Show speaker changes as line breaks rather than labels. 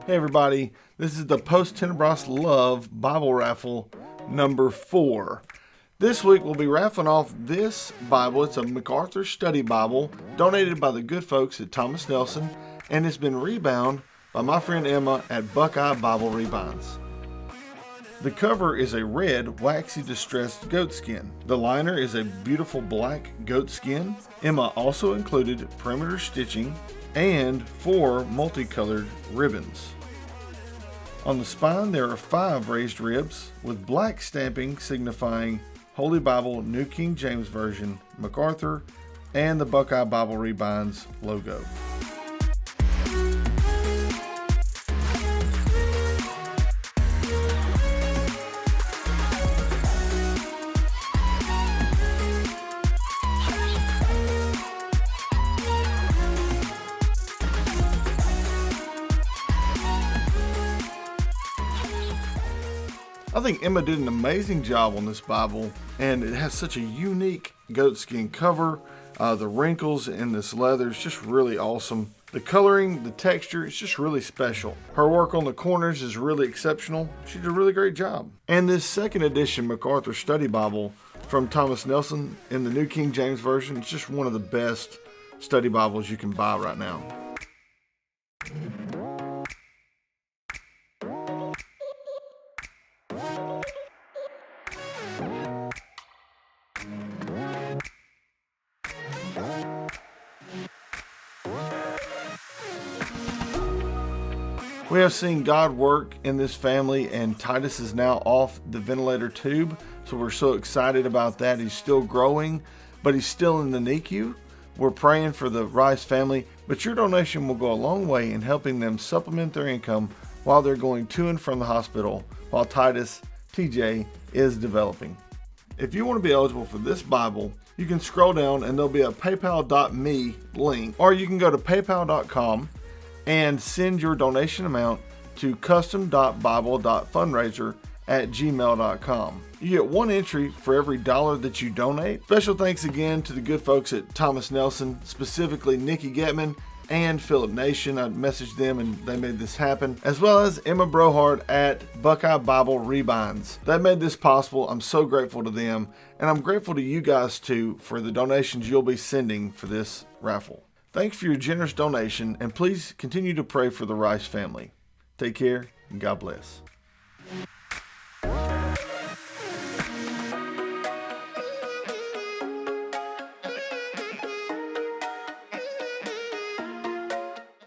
Hey everybody, this is the Post-Tenebras Love Bible Raffle number 4. This week we'll be raffling off this Bible. It's a MacArthur study Bible donated by the good folks at Thomas Nelson, and it's been rebound by my friend Emma at Buckeye Bible Rebinds. The cover is a red, waxy distressed goat skin. The liner is a beautiful black goat skin. Emma also included perimeter stitching and 4 multicolored ribbons. On the spine there are 5 raised ribs with black stamping signifying Holy Bible, New King James Version, MacArthur, and the Buckeye Bible Rebinds logo. I think Emma did an amazing job on this Bible, and it has such a unique goatskin cover. The wrinkles in this leather is just really awesome. The coloring, the texture, it's just really special. Her work on the corners is really exceptional. She did a really great job. And this second edition MacArthur Study Bible from Thomas Nelson in the New King James Version, it's just one of the best study Bibles you can buy right now. We have seen God work in this family, and Titus is now off the ventilator tube, so we're so excited about that. He's still growing, but he's still in the NICU. We're praying for the Rice family, but your donation will go a long way in helping them supplement their income while they're going to and from the hospital while Titus, TJ, is developing. If you want to be eligible for this Bible, you can scroll down and there'll be a paypal.me link, or you can go to paypal.com and send your donation amount to custom.bible.fundraiser@gmail.com. You get 1 entry for every $1 that you donate. Special thanks again to the good folks at Thomas Nelson, specifically Nikki Getman and Philip Nation. I messaged them and they made this happen, as well as Emma Brohart at Buckeye Bible Rebinds. That made this possible. I'm so grateful to them, and I'm grateful to you guys too for the donations you'll be sending for this raffle. Thanks for your generous donation, and please continue to pray for the Rice family. Take care, and God bless.